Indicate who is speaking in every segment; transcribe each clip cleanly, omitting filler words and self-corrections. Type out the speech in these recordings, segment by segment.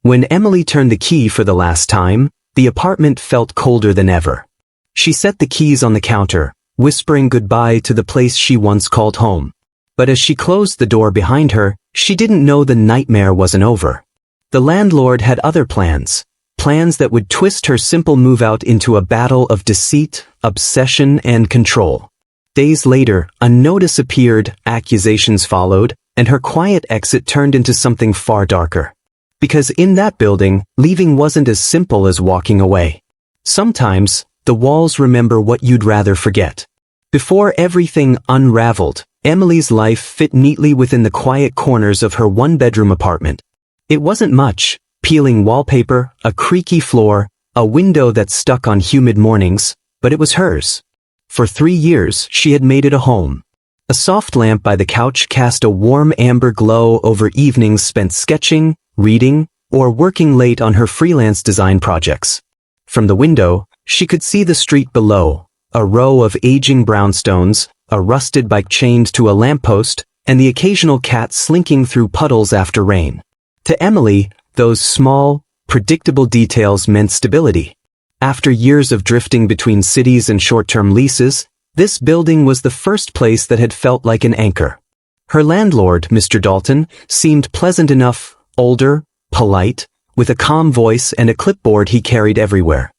Speaker 1: When Emily turned the key for the last time, the apartment felt colder than ever. She set the keys on the counter, whispering goodbye to the place she once called home. But as she closed the door behind her, she didn't know the nightmare wasn't over. The landlord had other plans that would twist her simple move-out into a battle of deceit, obsession, and control. Days later, a notice appeared, accusations followed, and her quiet exit turned into something far darker. Because in that building, leaving wasn't as simple as walking away. Sometimes, the walls remember what you'd rather forget. Before everything unraveled, Emily's life fit neatly within the quiet corners of her one-bedroom apartment. It wasn't much: peeling wallpaper, a creaky floor, a window that stuck on humid mornings, but it was hers. For 3 years, she had made it a home. A soft lamp by the couch cast a warm amber glow over evenings spent sketching, reading, or working late on her freelance design projects. From the window, she could see the street below, a row of aging brownstones, a rusted bike chained to a lamppost, and the occasional cat slinking through puddles after rain. To Emily, those small, predictable details meant stability. After years of drifting between cities and short-term leases, this building was the first place that had felt like an anchor. Her landlord, Mr. Dalton, seemed pleasant enough, older, polite, with a calm voice and a clipboard he carried everywhere.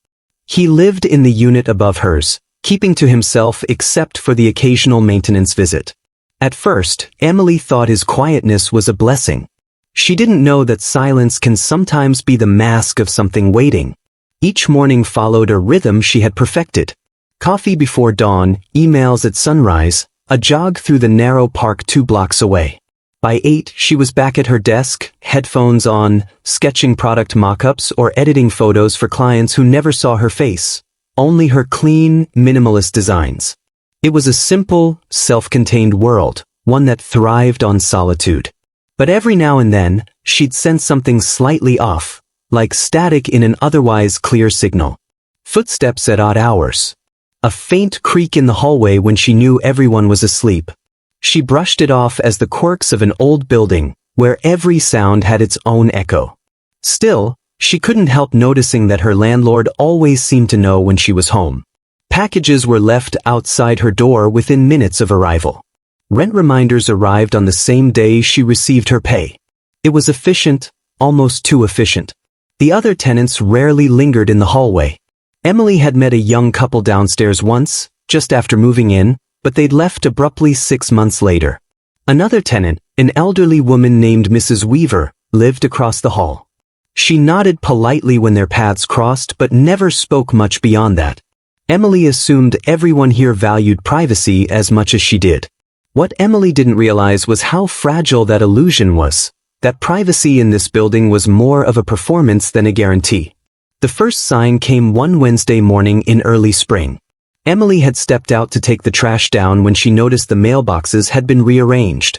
Speaker 1: He lived in the unit above hers, keeping to himself except for the occasional maintenance visit. At first, Emily thought his quietness was a blessing. She didn't know that silence can sometimes be the mask of something waiting. Each morning followed a rhythm she had perfected. Coffee before dawn, emails at sunrise, a jog through the narrow park 2 blocks away. By 8, she was back at her desk, headphones on, sketching product mock-ups or editing photos for clients who never saw her face, only her clean, minimalist designs. It was a simple, self-contained world, one that thrived on solitude. But every now and then, she'd sense something slightly off, like static in an otherwise clear signal. Footsteps at odd hours. A faint creak in the hallway when she knew everyone was asleep. She brushed it off as the quirks of an old building, where every sound had its own echo. Still, she couldn't help noticing that her landlord always seemed to know when she was home. Packages were left outside her door within minutes of arrival. Rent reminders arrived on the same day she received her pay. It was efficient, almost too efficient. The other tenants rarely lingered in the hallway. Emily had met a young couple downstairs once, just after moving in, but they'd left abruptly 6 months later. Another tenant, an elderly woman named Mrs. Weaver, lived across the hall. She nodded politely when their paths crossed but never spoke much beyond that. Emily assumed everyone here valued privacy as much as she did. What Emily didn't realize was how fragile that illusion was, that privacy in this building was more of a performance than a guarantee. The first sign came one Wednesday morning in early spring. Emily had stepped out to take the trash down when she noticed the mailboxes had been rearranged.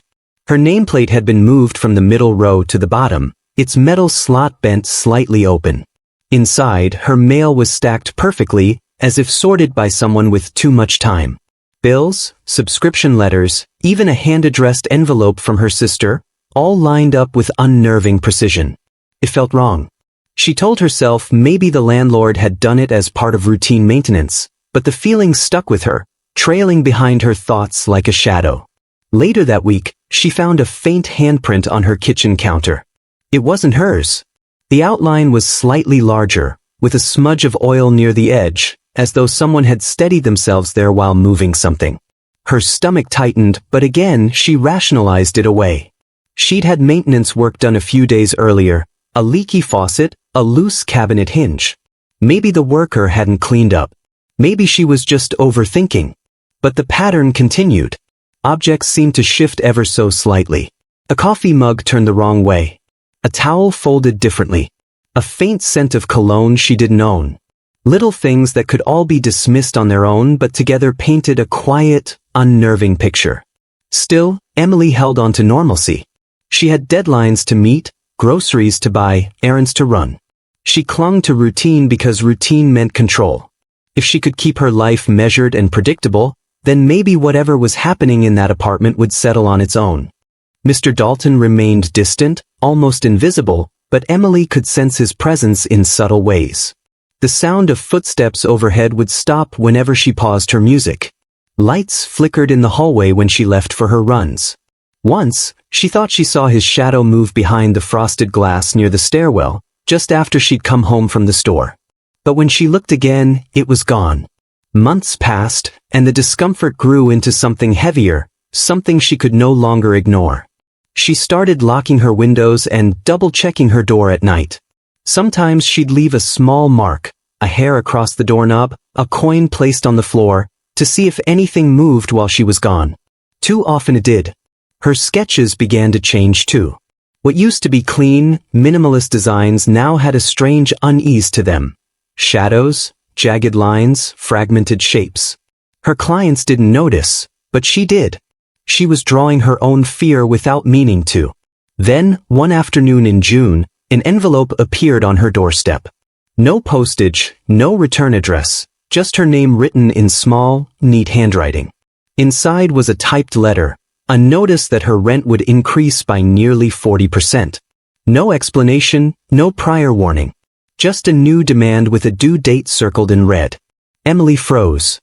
Speaker 1: Her nameplate had been moved from the middle row to the bottom, its metal slot bent slightly open. Inside, her mail was stacked perfectly, as if sorted by someone with too much time. Bills, subscription letters, even a hand-addressed envelope from her sister, all lined up with unnerving precision. It felt wrong. She told herself maybe the landlord had done it as part of routine maintenance, but the feeling stuck with her, trailing behind her thoughts like a shadow. Later that week, she found a faint handprint on her kitchen counter. It wasn't hers. The outline was slightly larger, with a smudge of oil near the edge, as though someone had steadied themselves there while moving something. Her stomach tightened, but again she rationalized it away. She'd had maintenance work done a few days earlier, a leaky faucet, a loose cabinet hinge. Maybe the worker hadn't cleaned up. Maybe she was just overthinking. But the pattern continued. Objects seemed to shift ever so slightly. A coffee mug turned the wrong way. A towel folded differently. A faint scent of cologne she didn't own. Little things that could all be dismissed on their own but together painted a quiet, unnerving picture. Still, Emily held on to normalcy. She had deadlines to meet, groceries to buy, errands to run. She clung to routine because routine meant control. If she could keep her life measured and predictable, then maybe whatever was happening in that apartment would settle on its own. Mr. Dalton remained distant, almost invisible, but Emily could sense his presence in subtle ways. The sound of footsteps overhead would stop whenever she paused her music. Lights flickered in the hallway when she left for her runs. Once, she thought she saw his shadow move behind the frosted glass near the stairwell, just after she'd come home from the store. But when she looked again, it was gone. Months passed, and the discomfort grew into something heavier, something she could no longer ignore. She started locking her windows and double-checking her door at night. Sometimes she'd leave a small mark, a hair across the doorknob, a coin placed on the floor, to see if anything moved while she was gone. Too often it did. Her sketches began to change too. What used to be clean, minimalist designs now had a strange unease to them. Shadows, jagged lines, fragmented shapes. Her clients didn't notice, but she did. She was drawing her own fear without meaning to. Then, one afternoon in June, an envelope appeared on her doorstep. No postage, no return address, just her name written in small, neat handwriting. Inside was a typed letter, a notice that her rent would increase by nearly 40%. No explanation, no prior warning. Just a new demand with a due date circled in red. Emily froze.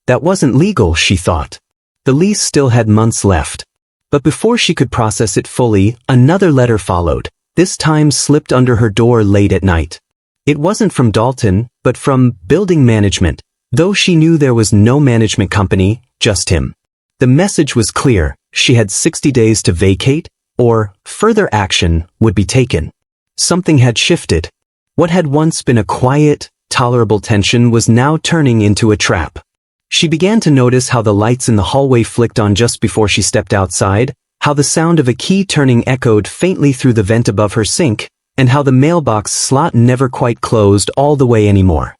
Speaker 1: That wasn't legal, she thought. The lease still had months left. But before she could process it fully, another letter followed, this time slipped under her door late at night. It wasn't from Dalton, but from building management, though she knew there was no management company, just him. The message was clear: she had 60 days to vacate, or further action would be taken. Something had shifted. What had once been a quiet, tolerable tension was now turning into a trap. She began to notice how the lights in the hallway flicked on just before she stepped outside, how the sound of a key turning echoed faintly through the vent above her sink, and how the mailbox slot never quite closed all the way anymore.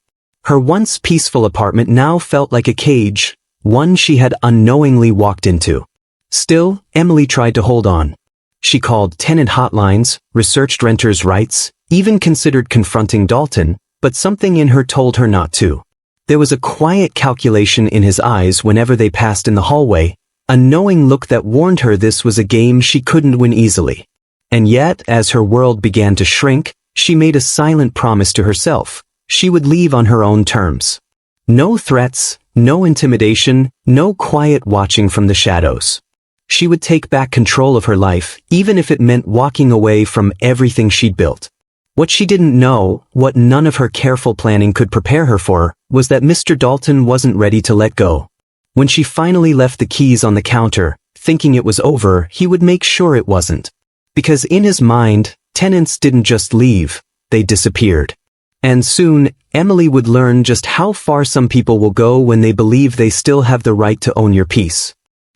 Speaker 1: Her once peaceful apartment now felt like a cage, one she had unknowingly walked into. Still, Emily tried to hold on. She called tenant hotlines, researched renters' rights, even considered confronting Dalton, but something in her told her not to. There was a quiet calculation in his eyes whenever they passed in the hallway, a knowing look that warned her this was a game she couldn't win easily. And yet, as her world began to shrink, she made a silent promise to herself: she would leave on her own terms. No threats, no intimidation, no quiet watching from the shadows. She would take back control of her life, even if it meant walking away from everything she'd built. What she didn't know, what none of her careful planning could prepare her for, was that Mr. Dalton wasn't ready to let go. When she finally left the keys on the counter, thinking it was over, he would make sure it wasn't. Because in his mind, tenants didn't just leave, they disappeared. And soon, Emily would learn just how far some people will go when they believe they still have the right to own your peace.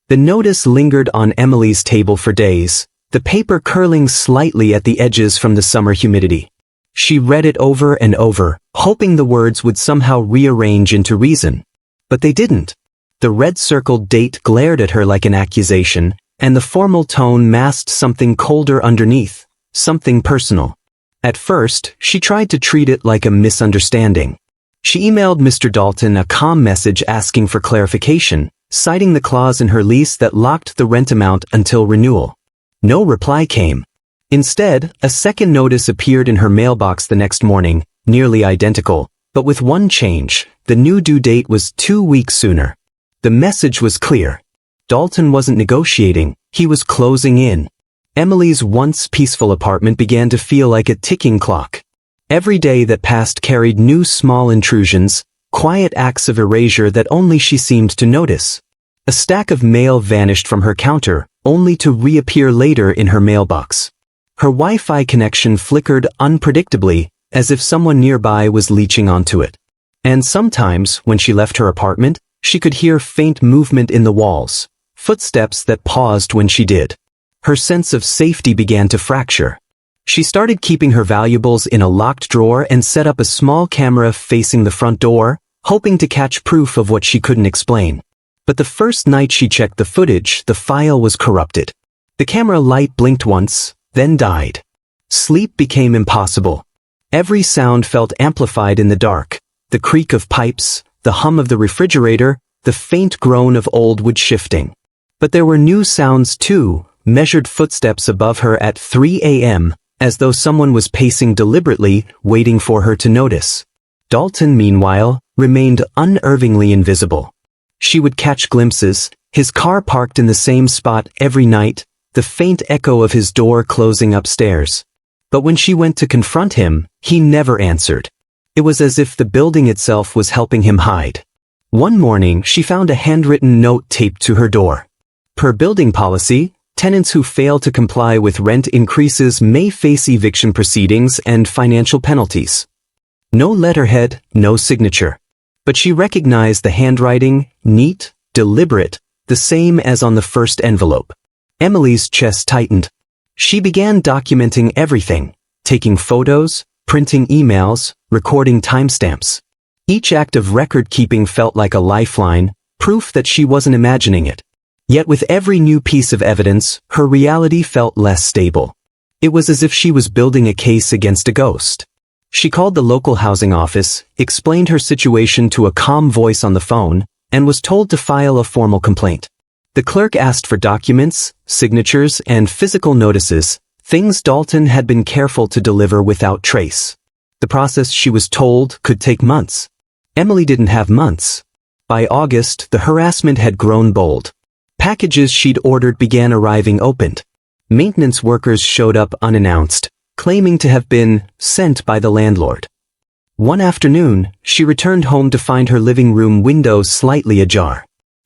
Speaker 1: The notice lingered on Emily's table for days, the paper curling slightly at the edges from the summer humidity. She read it over and over, hoping the words would somehow rearrange into reason. But they didn't. The red-circled date glared at her like an accusation, and the formal tone masked something colder underneath, something personal. At first, she tried to treat it like a misunderstanding. She emailed Mr. Dalton a calm message asking for clarification, citing the clause in her lease that locked the rent amount until renewal. No reply came. Instead, a second notice appeared in her mailbox the next morning, nearly identical, but with one change: the new due date was 2 weeks sooner. The message was clear. Dalton wasn't negotiating, he was closing in. Emily's once peaceful apartment began to feel like a ticking clock. Every day that passed carried new small intrusions, quiet acts of erasure that only she seemed to notice. A stack of mail vanished from her counter, only to reappear later in her mailbox. Her Wi-Fi connection flickered unpredictably, as if someone nearby was leeching onto it. And sometimes, when she left her apartment, she could hear faint movement in the walls, footsteps that paused when she did. Her sense of safety began to fracture. She started keeping her valuables in a locked drawer and set up a small camera facing the front door, hoping to catch proof of what she couldn't explain. But the first night she checked the footage, the file was corrupted. The camera light blinked once, then died. Sleep became impossible. Every sound felt amplified in the dark: the creak of pipes, the hum of the refrigerator, the faint groan of old wood shifting. But there were new sounds too: measured footsteps above her at 3 a.m., as though someone was pacing deliberately, waiting for her to notice. Dalton, meanwhile, remained unervingly invisible. She would catch glimpses, his car parked in the same spot every night, the faint echo of his door closing upstairs. But when she went to confront him, he never answered. It was as if the building itself was helping him hide. One morning, she found a handwritten note taped to her door. Per building policy, tenants who fail to comply with rent increases may face eviction proceedings and financial penalties. No letterhead, no signature. But she recognized the handwriting, neat, deliberate, the same as on the first envelope. Emily's chest tightened. She began documenting everything, taking photos, printing emails, recording timestamps. Each act of record-keeping felt like a lifeline, proof that she wasn't imagining it. Yet with every new piece of evidence, her reality felt less stable. It was as if she was building a case against a ghost. She called the local housing office, explained her situation to a calm voice on the phone, and was told to file a formal complaint. The clerk asked for documents, signatures, and physical notices, things Dalton had been careful to deliver without trace. The process, she was told, could take months. Emily didn't have months. By August, the harassment had grown bold. Packages she'd ordered began arriving opened. Maintenance workers showed up unannounced, claiming to have been sent by the landlord. One afternoon, she returned home to find her living room window slightly ajar.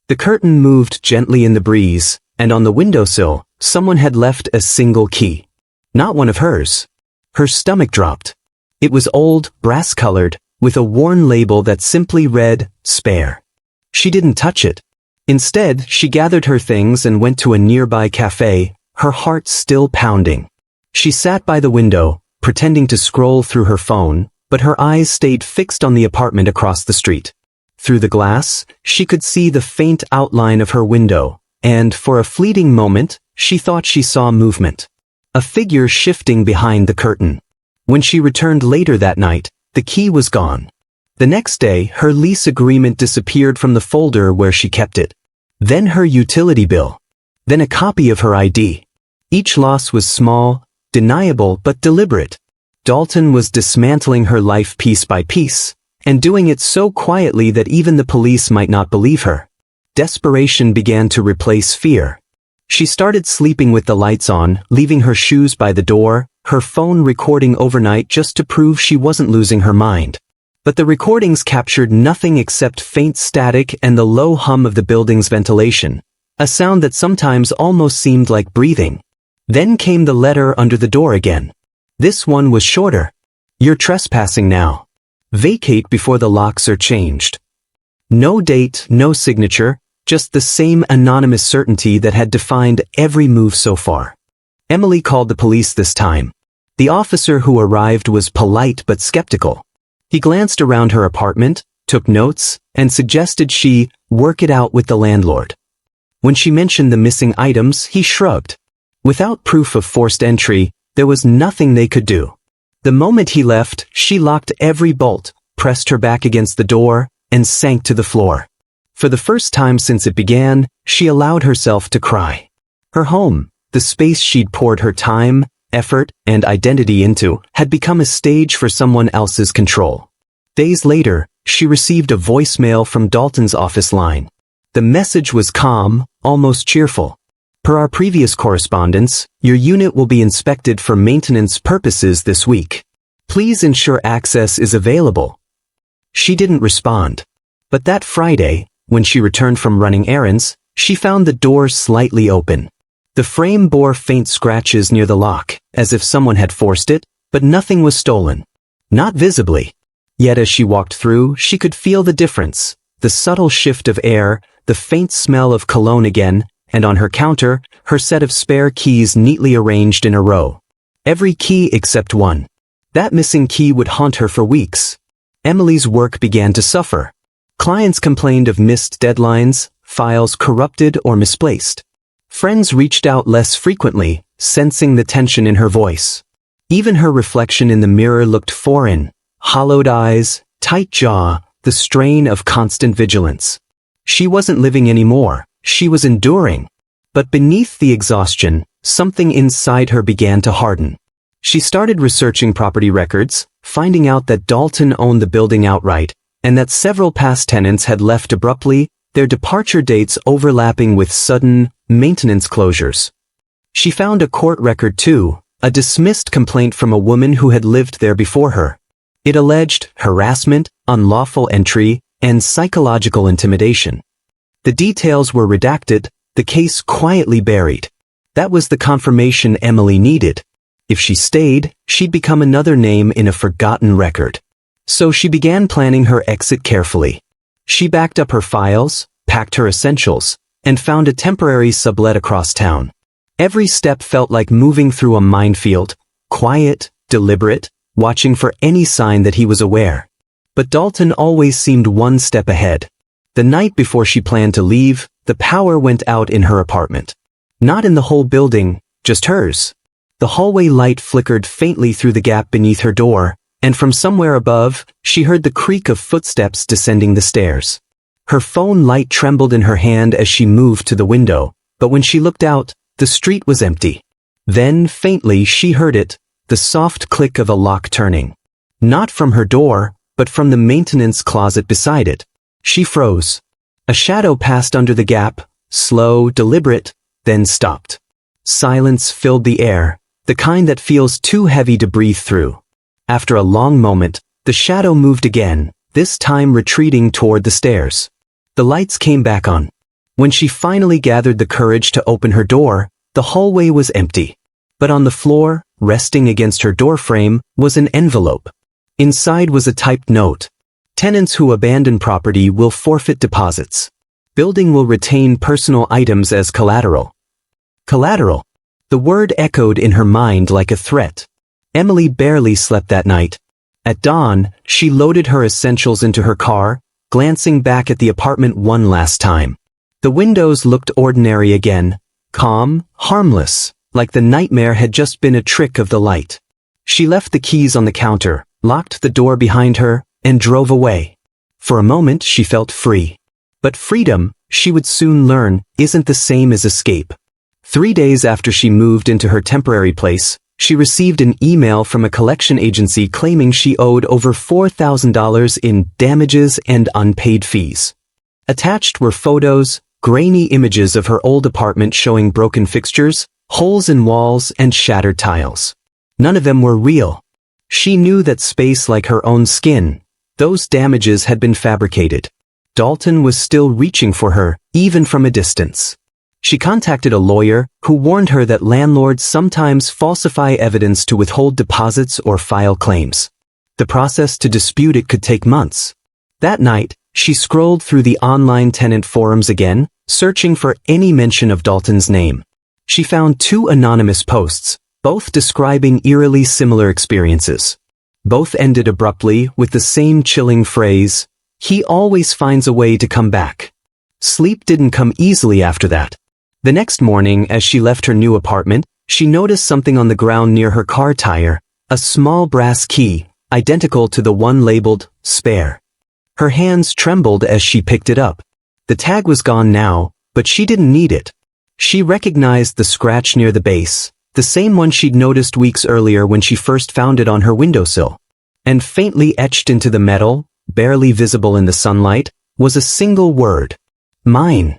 Speaker 1: The curtain moved gently in the breeze, and on the windowsill, someone had left a single key. Not one of hers. Her stomach dropped. It was old, brass-colored, with a worn label that simply read, "Spare." She didn't touch it. Instead, she gathered her things and went to a nearby cafe, her heart still pounding. She sat by the window, pretending to scroll through her phone, but her eyes stayed fixed on the apartment across the street. Through the glass, she could see the faint outline of her window, and for a fleeting moment, she thought she saw movement. A figure shifting behind the curtain. When she returned later that night, the key was gone. The next day, her lease agreement disappeared from the folder where she kept it. Then her utility bill. Then a copy of her ID. Each loss was small, deniable but deliberate. Dalton was dismantling her life piece by piece, and doing it so quietly that even the police might not believe her. Desperation began to replace fear. She started sleeping with the lights on, leaving her shoes by the door, her phone recording overnight just to prove she wasn't losing her mind. But the recordings captured nothing except faint static and the low hum of the building's ventilation, a sound that sometimes almost seemed like breathing. Then came the letter under the door again. This one was shorter. "You're trespassing now. Vacate before the locks are changed." No date, no signature, just the same anonymous certainty that had defined every move so far. Emily called the police this time. The officer who arrived was polite but skeptical. He glanced around her apartment, took notes, and suggested she work it out with the landlord. When she mentioned the missing items, he shrugged. Without proof of forced entry, there was nothing they could do. The moment he left, she locked every bolt, pressed her back against the door, and sank to the floor. For the first time since it began, she allowed herself to cry. Her home, the space she'd poured her time, effort, and identity into, had become a stage for someone else's control. Days later, she received a voicemail from Dalton's office line. The message was calm, almost cheerful. Per our previous correspondence, your unit will be inspected for maintenance purposes this week. Please ensure access is available. She didn't respond. But that Friday, when she returned from running errands, she found the door slightly open. The frame bore faint scratches near the lock, as if someone had forced it, but nothing was stolen. Not visibly. Yet as she walked through, she could feel the difference, the subtle shift of air, the faint smell of cologne again, and on her counter, her set of spare keys neatly arranged in a row. Every key except one. That missing key would haunt her for weeks. Emily's work began to suffer. Clients complained of missed deadlines, files corrupted or misplaced. Friends reached out less frequently, sensing the tension in her voice. Even her reflection in the mirror looked foreign. Hollowed eyes, tight jaw, the strain of constant vigilance. She wasn't living anymore, she was enduring. But beneath the exhaustion, something inside her began to harden. She started researching property records, finding out that Dalton owned the building outright, and that several past tenants had left abruptly, their departure dates overlapping with sudden maintenance closures. She found a court record too, a dismissed complaint from a woman who had lived there before her. It alleged harassment, unlawful entry, and psychological intimidation. The details were redacted, the case quietly buried. That was the confirmation Emily needed. If she stayed, she'd become another name in a forgotten record. So she began planning her exit carefully. She backed up her files, packed her essentials, and found a temporary sublet across town. Every step felt like moving through a minefield, quiet, deliberate, watching for any sign that he was aware. But Dalton always seemed one step ahead. The night before she planned to leave, the power went out in her apartment. Not in the whole building, just hers. The hallway light flickered faintly through the gap beneath her door, and from somewhere above, she heard the creak of footsteps descending the stairs. Her phone light trembled in her hand as she moved to the window, but when she looked out, the street was empty. Then, faintly, she heard it, the soft click of a lock turning. Not from her door, but from the maintenance closet beside it. She froze. A shadow passed under the gap, slow, deliberate, then stopped. Silence filled the air, the kind that feels too heavy to breathe through. After a long moment, the shadow moved again, this time retreating toward the stairs. The lights came back on. When she finally gathered the courage to open her door, the hallway was empty. But on the floor, resting against her doorframe, was an envelope. Inside was a typed note. Tenants who abandon property will forfeit deposits. Building will retain personal items as collateral. Collateral. The word echoed in her mind like a threat. Emily barely slept that night. At dawn, she loaded her essentials into her car, glancing back at the apartment one last time. The windows looked ordinary again, calm, harmless, like the nightmare had just been a trick of the light. She left the keys on the counter, locked the door behind her, and drove away. For a moment she felt free. But freedom, she would soon learn, isn't the same as escape. 3 days after she moved into her temporary place, she received an email from a collection agency claiming she owed over $4,000 in damages and unpaid fees. Attached were photos, grainy images of her old apartment showing broken fixtures, holes in walls, and shattered tiles. None of them were real. She knew that space like her own skin, those damages had been fabricated. Dalton was still reaching for her, even from a distance. She contacted a lawyer who warned her that landlords sometimes falsify evidence to withhold deposits or file claims. The process to dispute it could take months. That night, she scrolled through the online tenant forums again, searching for any mention of Dalton's name. She found 2 anonymous posts, both describing eerily similar experiences. Both ended abruptly with the same chilling phrase, "He always finds a way to come back." Sleep didn't come easily after that. The next morning, as she left her new apartment, she noticed something on the ground near her car tire, a small brass key, identical to the one labeled "spare." Her hands trembled as she picked it up. The tag was gone now, but she didn't need it. She recognized the scratch near the base, the same one she'd noticed weeks earlier when she first found it on her windowsill. And faintly etched into the metal, barely visible in the sunlight, was a single word. Mine.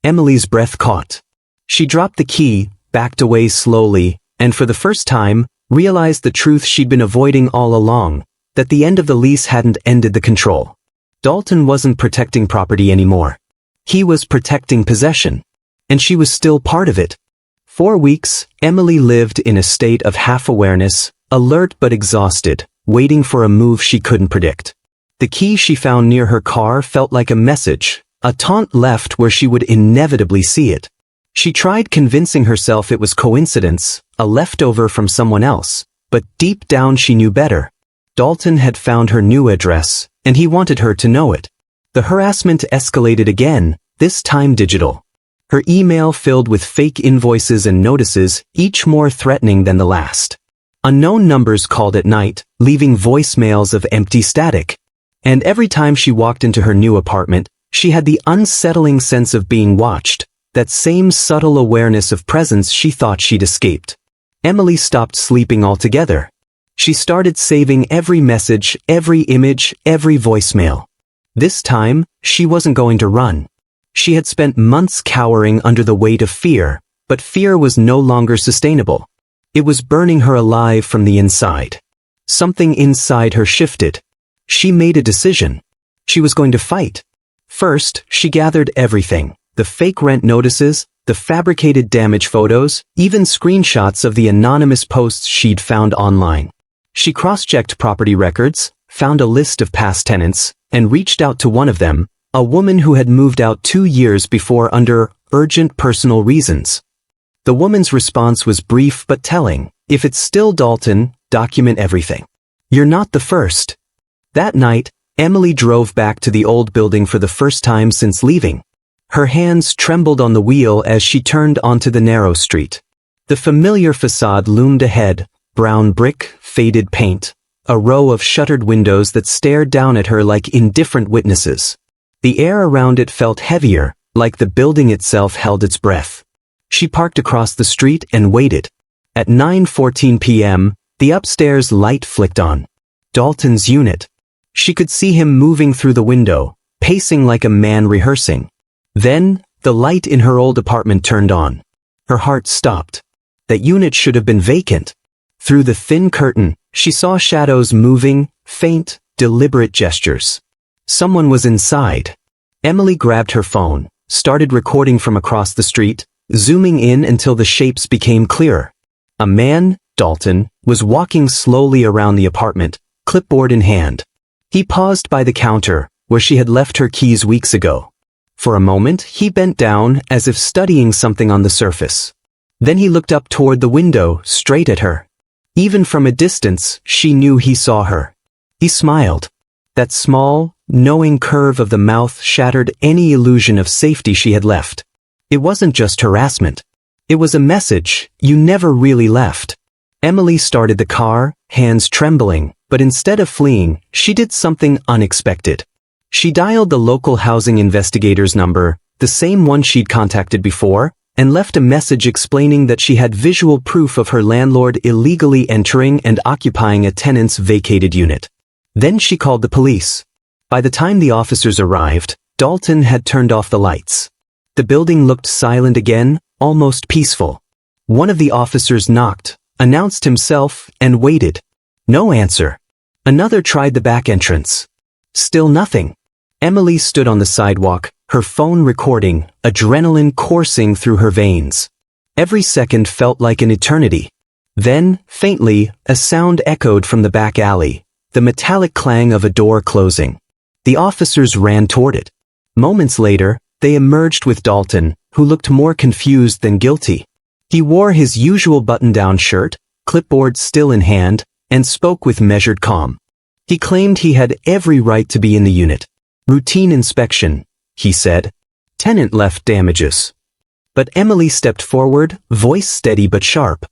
Speaker 1: Emily's breath caught. She dropped the key, backed away slowly, and for the first time, realized the truth she'd been avoiding all along, that the end of the lease hadn't ended the control. Dalton wasn't protecting property anymore. He was protecting possession. And she was still part of it. 4 weeks, Emily lived in a state of half-awareness, alert but exhausted, waiting for a move she couldn't predict. The key she found near her car felt like a message, a taunt left where she would inevitably see it. She tried convincing herself it was coincidence, a leftover from someone else, but deep down she knew better. Dalton had found her new address, and he wanted her to know it. The harassment escalated again, this time digital. Her email filled with fake invoices and notices, each more threatening than the last. Unknown numbers called at night, leaving voicemails of empty static. And every time she walked into her new apartment, she had the unsettling sense of being watched, that same subtle awareness of presence she thought she'd escaped. Emily stopped sleeping altogether. She started saving every message, every image, every voicemail. This time, she wasn't going to run. She had spent months cowering under the weight of fear, but fear was no longer sustainable. It was burning her alive from the inside. Something inside her shifted. She made a decision. She was going to fight. First, she gathered everything: the fake rent notices, the fabricated damage photos, even screenshots of the anonymous posts she'd found online. She cross-checked property records, found a list of past tenants, and reached out to one of them, a woman who had moved out 2 years before under urgent personal reasons. The woman's response was brief but telling. "If it's still Dalton, document everything. You're not the first." That night, Emily drove back to the old building for the first time since leaving. Her hands trembled on the wheel as she turned onto the narrow street. The familiar facade loomed ahead: brown brick, faded paint, a row of shuttered windows that stared down at her like indifferent witnesses. The air around it felt heavier, like the building itself held its breath. She parked across the street and waited. At 9:14 p.m., the upstairs light flicked on. Dalton's unit. She could see him moving through the window, pacing like a man rehearsing. Then, the light in her old apartment turned on. Her heart stopped. That unit should have been vacant. Through the thin curtain, she saw shadows moving, faint, deliberate gestures. Someone was inside. Emily grabbed her phone, started recording from across the street, zooming in until the shapes became clearer. A man, Dalton, was walking slowly around the apartment, clipboard in hand. He paused by the counter, where she had left her keys weeks ago. For a moment, he bent down as if studying something on the surface. Then he looked up toward the window, straight at her. Even from a distance, she knew he saw her. He smiled. That small, knowing curve of the mouth shattered any illusion of safety she had left. It wasn't just harassment. It was a message: you never really left. Emily started the car, hands trembling, but instead of fleeing, she did something unexpected. She dialed the local housing investigator's number, the same one she'd contacted before, and left a message explaining that she had visual proof of her landlord illegally entering and occupying a tenant's vacated unit. Then she called the police. By the time the officers arrived, Dalton had turned off the lights. The building looked silent again, almost peaceful. One of the officers knocked, announced himself, and waited. No answer. Another tried the back entrance. Still nothing. Emily stood on the sidewalk, her phone recording, adrenaline coursing through her veins. Every second felt like an eternity. Then, faintly, a sound echoed from the back alley, the metallic clang of a door closing. The officers ran toward it. Moments later, they emerged with Dalton, who looked more confused than guilty. He wore his usual button-down shirt, clipboard still in hand, and spoke with measured calm. He claimed he had every right to be in the unit. "Routine inspection," he said. "Tenant left damages." But Emily stepped forward, voice steady but sharp.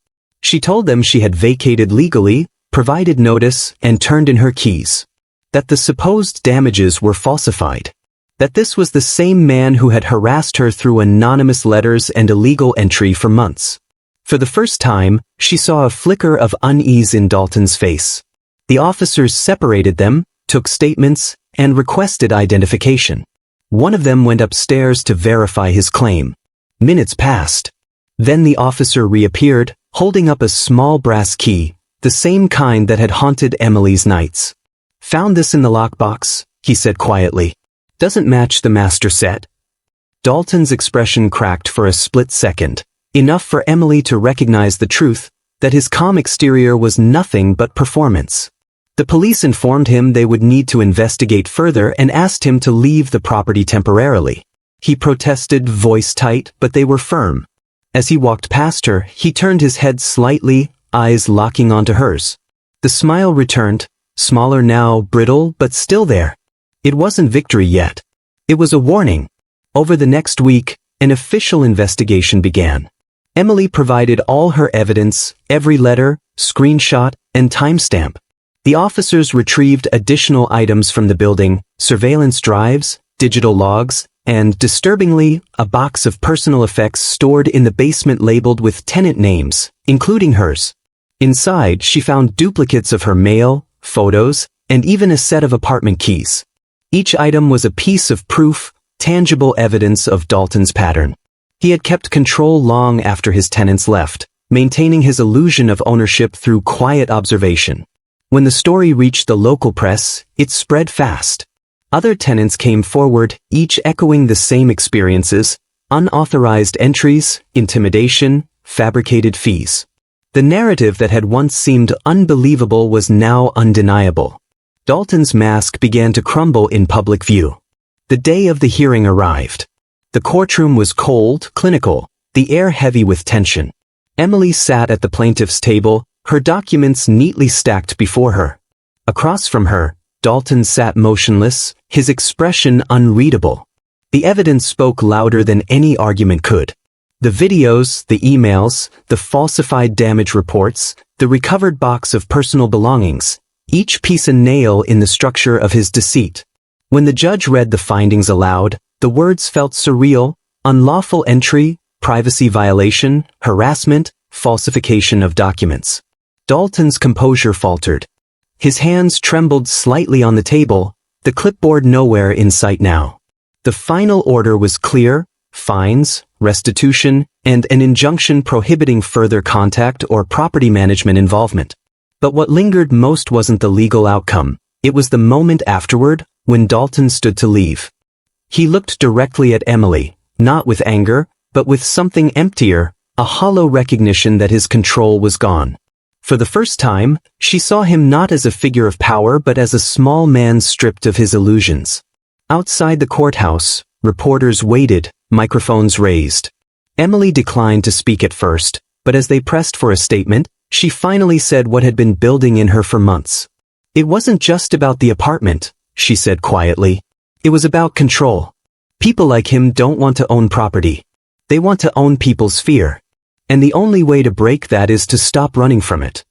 Speaker 1: She told them she had vacated legally, provided notice, and turned in her keys. That the supposed damages were falsified. That this was the same man who had harassed her through anonymous letters and illegal entry for months. For the first time, she saw a flicker of unease in Dalton's face. The officers separated them, took statements, and requested identification. One of them went upstairs to verify his claim. Minutes passed. Then the officer reappeared, holding up a small brass key, the same kind that had haunted Emily's nights. "Found this in the lockbox," he said quietly. "Doesn't match the master set." Dalton's expression cracked for a split second, enough for Emily to recognize the truth, that his calm exterior was nothing but performance. The police informed him they would need to investigate further and asked him to leave the property temporarily. He protested, voice tight, but they were firm. As he walked past her, he turned his head slightly, eyes locking onto hers. The smile returned, smaller now, brittle, but still there. It wasn't victory yet. It was a warning. Over the next week, an official investigation began. Emily provided all her evidence, every letter, screenshot, and timestamp. The officers retrieved additional items from the building: surveillance drives, digital logs, and, disturbingly, a box of personal effects stored in the basement labeled with tenant names, including hers. Inside, she found duplicates of her mail, photos, and even a set of apartment keys. Each item was a piece of proof, tangible evidence of Dalton's pattern. He had kept control long after his tenants left, maintaining his illusion of ownership through quiet observation. When the story reached the local press, it spread fast. Other tenants came forward, each echoing the same experiences: unauthorized entries, intimidation, fabricated fees. The narrative that had once seemed unbelievable was now undeniable. Dalton's mask began to crumble in public view. The day of the hearing arrived. The courtroom was cold, clinical, the air heavy with tension. Emily sat at the plaintiff's table, her documents neatly stacked before her. Across from her, Dalton sat motionless, his expression unreadable. The evidence spoke louder than any argument could. The videos, the emails, the falsified damage reports, the recovered box of personal belongings, each piece a nail in the structure of his deceit. When the judge read the findings aloud, the words felt surreal: unlawful entry, privacy violation, harassment, falsification of documents. Dalton's composure faltered. His hands trembled slightly on the table, the clipboard nowhere in sight now. The final order was clear: fines, restitution, and an injunction prohibiting further contact or property management involvement. But what lingered most wasn't the legal outcome, it was the moment afterward, when Dalton stood to leave. He looked directly at Emily, not with anger, but with something emptier, a hollow recognition that his control was gone. For the first time, she saw him not as a figure of power but as a small man stripped of his illusions. Outside the courthouse, reporters waited, microphones raised. Emily declined to speak at first, but as they pressed for a statement, she finally said what had been building in her for months. It wasn't just about the apartment, she said quietly. It was about control. People like him don't want to own property. They want to own people's fear. And the only way to break that is to stop running from it.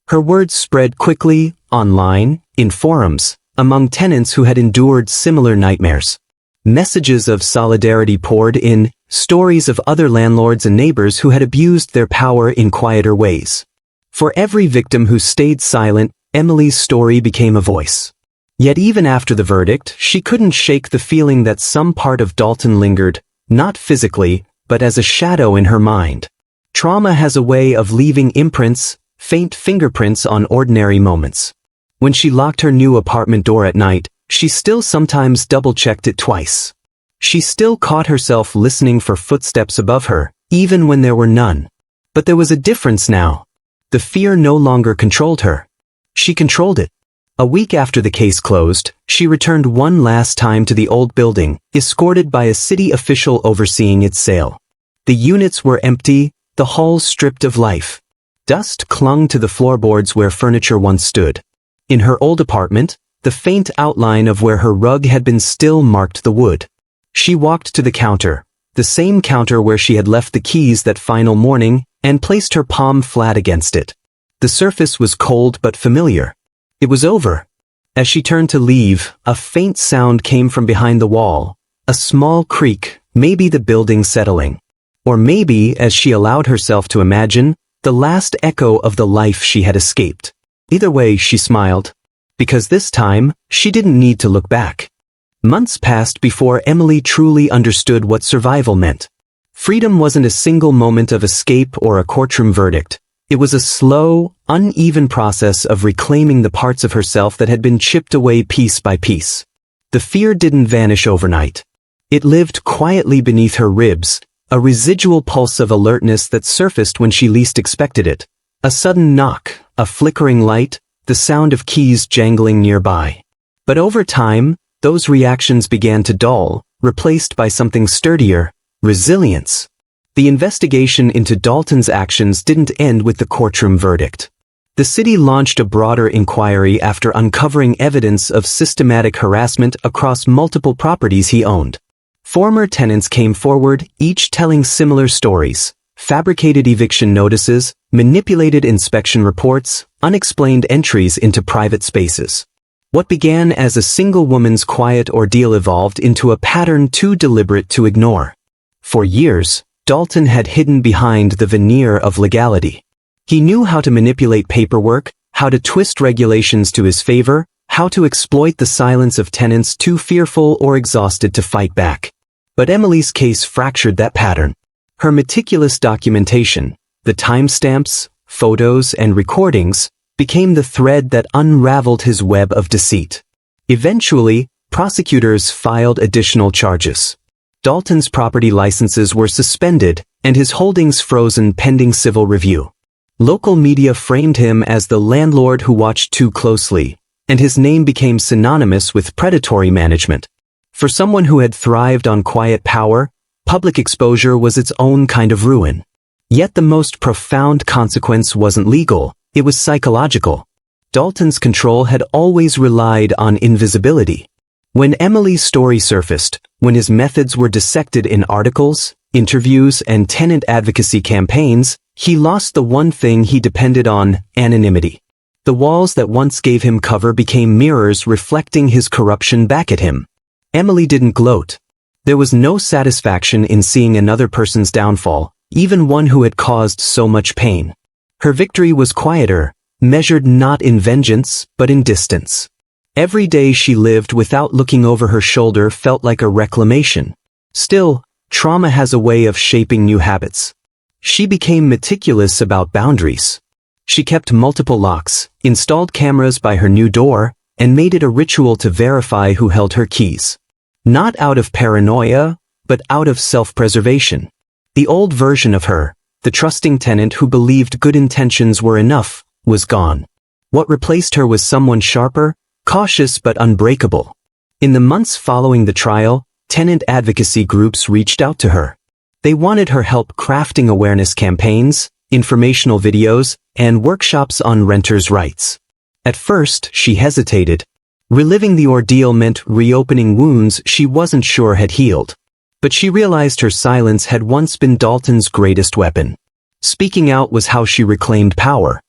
Speaker 1: Her words spread quickly, online, in forums, among tenants who had endured similar nightmares. Messages of solidarity poured in, stories of other landlords and neighbors who had abused their power in quieter ways. For every victim who stayed silent, Emily's story became a voice. Yet even after the verdict, she couldn't shake the feeling that some part of Dalton lingered, not physically, but as a shadow in her mind. Trauma has a way of leaving imprints, faint fingerprints on ordinary moments. When she locked her new apartment door at night, she still sometimes double-checked it twice. She still caught herself listening for footsteps above her, even when there were none. But there was a difference now. The fear no longer controlled her. She controlled it. A week after the case closed, she returned one last time to the old building, escorted by a city official overseeing its sale. The units were empty, the halls stripped of life. Dust clung to the floorboards where furniture once stood. In her old apartment, the faint outline of where her rug had been still marked the wood. She walked to the counter, the same counter where she had left the keys that final morning, and placed her palm flat against it. The surface was cold but familiar. It was over. As she turned to leave, a faint sound came from behind the wall, a small creak, maybe the building settling. Or maybe, as she allowed herself to imagine, the last echo of the life she had escaped. Either way, she smiled. Because this time, she didn't need to look back. Months passed before Emily truly understood what survival meant. Freedom wasn't a single moment of escape or a courtroom verdict. It was a slow, uneven process of reclaiming the parts of herself that had been chipped away piece by piece. The fear didn't vanish overnight. It lived quietly beneath her ribs, a residual pulse of alertness that surfaced when she least expected it. A sudden knock, a flickering light, the sound of keys jangling nearby. But over time, those reactions began to dull, replaced by something sturdier: resilience. The investigation into Dalton's actions didn't end with the courtroom verdict. The city launched a broader inquiry after uncovering evidence of systematic harassment across multiple properties he owned. Former tenants came forward, each telling similar stories: fabricated eviction notices, manipulated inspection reports, unexplained entries into private spaces. What began as a single woman's quiet ordeal evolved into a pattern too deliberate to ignore. For years, Dalton had hidden behind the veneer of legality. He knew how to manipulate paperwork, how to twist regulations to his favor, how to exploit the silence of tenants too fearful or exhausted to fight back. But Emily's case fractured that pattern. Her meticulous documentation, the timestamps, photos, and recordings, became the thread that unraveled his web of deceit. Eventually, prosecutors filed additional charges. Dalton's property licenses were suspended, and his holdings frozen pending civil review. Local media framed him as the landlord who watched too closely, and his name became synonymous with predatory management. For someone who had thrived on quiet power, public exposure was its own kind of ruin. Yet the most profound consequence wasn't legal, it was psychological. Dalton's control had always relied on invisibility. When Emily's story surfaced, when his methods were dissected in articles, interviews, and tenant advocacy campaigns, he lost the one thing he depended on: anonymity. The walls that once gave him cover became mirrors reflecting his corruption back at him. Emily didn't gloat. There was no satisfaction in seeing another person's downfall, even one who had caused so much pain. Her victory was quieter, measured not in vengeance, but in distance. Every day she lived without looking over her shoulder felt like a reclamation. Still, trauma has a way of shaping new habits. She became meticulous about boundaries. She kept multiple locks, installed cameras by her new door, and made it a ritual to verify who held her keys. Not out of paranoia, but out of self-preservation. The old version of her, the trusting tenant who believed good intentions were enough, was gone. What replaced her was someone sharper, cautious but unbreakable. In the months following the trial, tenant advocacy groups reached out to her. They wanted her help crafting awareness campaigns, informational videos, and workshops on renters' rights. At first, she hesitated. Reliving the ordeal meant reopening wounds she wasn't sure had healed. But she realized her silence had once been Dalton's greatest weapon. Speaking out was how she reclaimed power.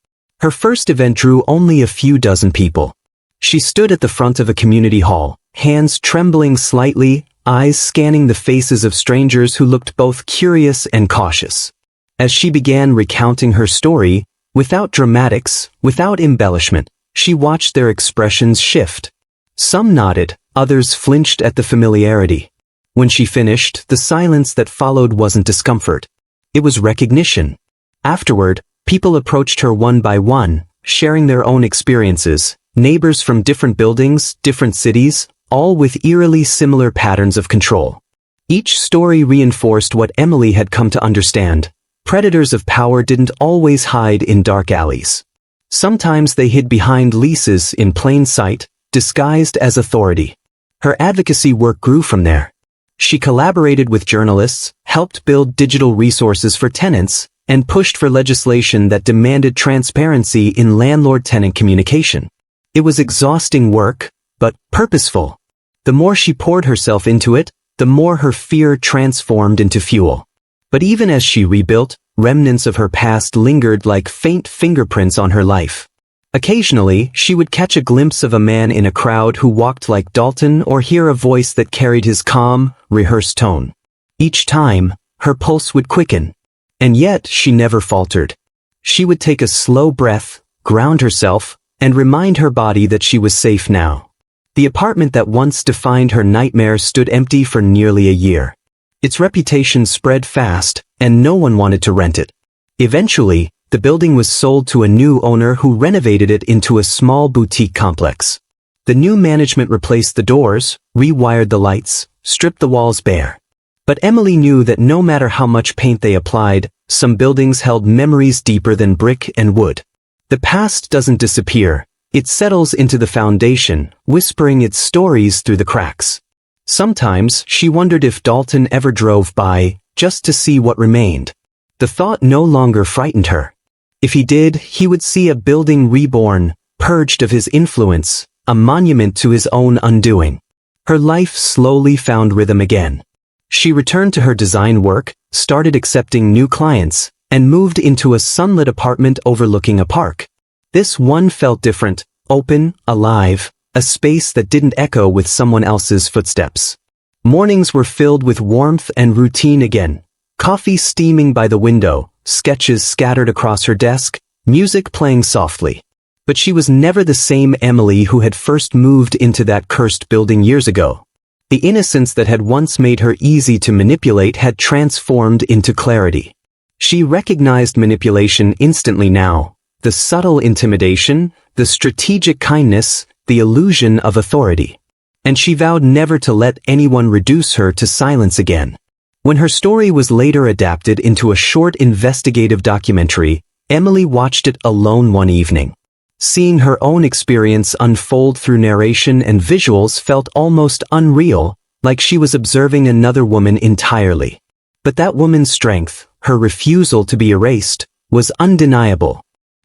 Speaker 1: Her first event drew only a few dozen people. She stood at the front of a community hall, hands trembling slightly, eyes scanning the faces of strangers who looked both curious and cautious. As she began recounting her story, without dramatics, without embellishment, she watched their expressions shift. Some nodded, others flinched at the familiarity. When she finished, the silence that followed wasn't discomfort. It was recognition. Afterward, people approached her one by one, sharing their own experiences, neighbors from different buildings, different cities, all with eerily similar patterns of control. Each story reinforced what Emily had come to understand. Predators of power didn't always hide in dark alleys. Sometimes they hid behind leases in plain sight, disguised as authority. Her advocacy work grew from there. She collaborated with journalists, helped build digital resources for tenants, and pushed for legislation that demanded transparency in landlord-tenant communication. It was exhausting work, but purposeful. The more she poured herself into it, the more her fear transformed into fuel. But even as she rebuilt, remnants of her past lingered like faint fingerprints on her life. Occasionally, she would catch a glimpse of a man in a crowd who walked like Dalton or hear a voice that carried his calm, rehearsed tone. Each time, her pulse would quicken. And yet, she never faltered. She would take a slow breath, ground herself, and remind her body that she was safe now. The apartment that once defined her nightmare stood empty for nearly a year. Its reputation spread fast, and no one wanted to rent it. Eventually, the building was sold to a new owner who renovated it into a small boutique complex. The new management replaced the doors, rewired the lights, stripped the walls bare. But Emily knew that no matter how much paint they applied, some buildings held memories deeper than brick and wood. The past doesn't disappear, it settles into the foundation, whispering its stories through the cracks. Sometimes, she wondered if Dalton ever drove by, just to see what remained. The thought no longer frightened her. If he did, he would see a building reborn, purged of his influence, a monument to his own undoing. Her life slowly found rhythm again. She returned to her design work, started accepting new clients, and moved into a sunlit apartment overlooking a park. This one felt different, open, alive, a space that didn't echo with someone else's footsteps. Mornings were filled with warmth and routine again. Coffee steaming by the window, sketches scattered across her desk, music playing softly. But she was never the same Emily who had first moved into that cursed building years ago. The innocence that had once made her easy to manipulate had transformed into clarity. She recognized manipulation instantly now, the subtle intimidation, the strategic kindness, the illusion of authority. And she vowed never to let anyone reduce her to silence again. When her story was later adapted into a short investigative documentary, Emily watched it alone one evening. Seeing her own experience unfold through narration and visuals felt almost unreal, like she was observing another woman entirely. But that woman's strength, her refusal to be erased, was undeniable.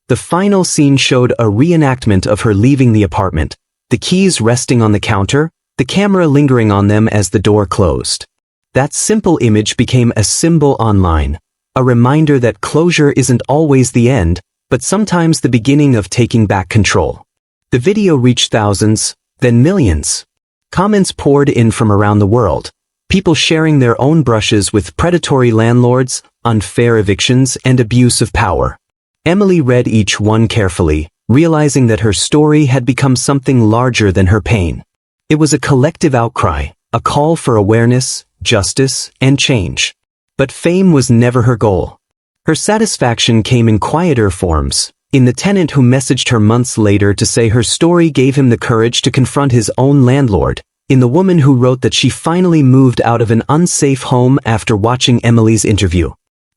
Speaker 1: The final scene showed a reenactment of her leaving the apartment, the keys resting on the counter, the camera lingering on them as the door closed. That simple image became a symbol online, a reminder that closure isn't always the end, but sometimes the beginning of taking back control. The video reached thousands, then millions. Comments poured in from around the world, people sharing their own brushes with predatory landlords, unfair evictions, and abuse of power. Emily read each one carefully, realizing that her story had become something larger than her pain. It was a collective outcry, a call for awareness, justice, and change. But fame was never her goal. Her satisfaction came in quieter forms, in the tenant who messaged her months later to say her story gave him the courage to confront his own landlord, in the woman who wrote that she finally moved out of an unsafe home after watching Emily's interview.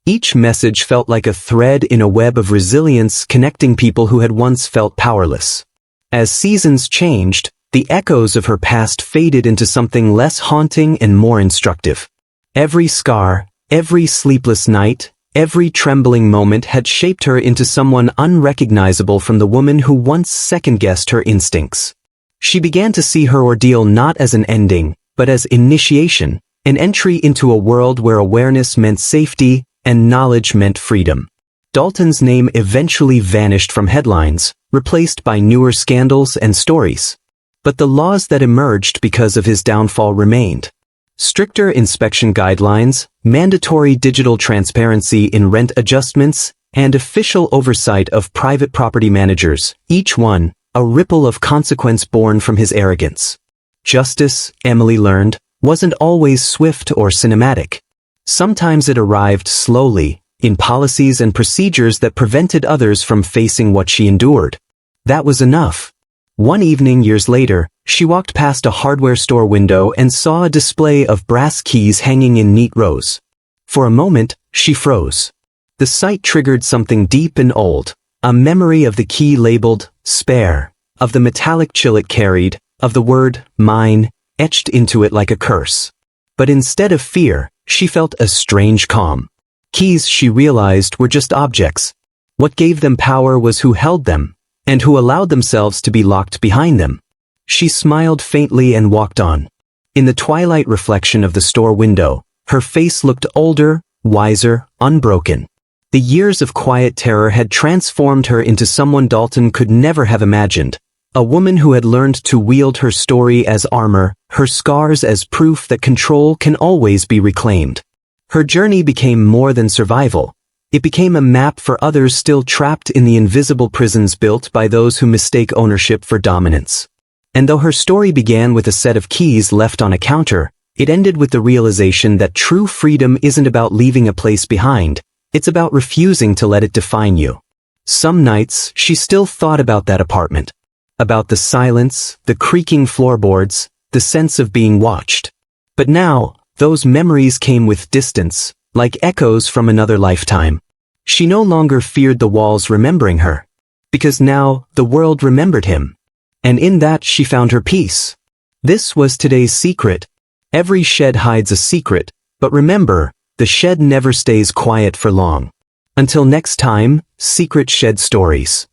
Speaker 1: Each message felt like a thread in a web of resilience connecting people who had once felt powerless. As seasons changed, the echoes of her past faded into something less haunting and more instructive. Every scar, every sleepless night, every trembling moment had shaped her into someone unrecognizable from the woman who once second-guessed her instincts. She began to see her ordeal not as an ending, but as initiation, an entry into a world where awareness meant safety and knowledge meant freedom. Dalton's name eventually vanished from headlines, replaced by newer scandals and stories. But the laws that emerged because of his downfall remained. Stricter inspection guidelines, mandatory digital transparency in rent adjustments, and official oversight of private property managers, each one, a ripple of consequence born from his arrogance. Justice, Emily learned, wasn't always swift or cinematic. Sometimes it arrived slowly, in policies and procedures that prevented others from facing what she endured. That was enough. One evening years later, she walked past a hardware store window and saw a display of brass keys hanging in neat rows. For a moment, she froze. The sight triggered something deep and old, a memory of the key labeled spare, of the metallic chill it carried, of the word mine, etched into it like a curse. But instead of fear, she felt a strange calm. Keys, she realized, were just objects. What gave them power was who held them, and who allowed themselves to be locked behind them. She smiled faintly and walked on. In the twilight reflection of the store window, her face looked older, wiser, unbroken. The years of quiet terror had transformed her into someone Dalton could never have imagined. A woman who had learned to wield her story as armor, her scars as proof that control can always be reclaimed. Her journey became more than survival. It became a map for others still trapped in the invisible prisons built by those who mistake ownership for dominance. And though her story began with a set of keys left on a counter, it ended with the realization that true freedom isn't about leaving a place behind, it's about refusing to let it define you. Some nights, she still thought about that apartment. About the silence, the creaking floorboards, the sense of being watched. But now, those memories came with distance, like echoes from another lifetime. She no longer feared the walls remembering her, because now the world remembered him. And in that she found her peace. This was today's secret. Every shed hides a secret, but remember, the shed never stays quiet for long. Until next time, Secret Shed Stories.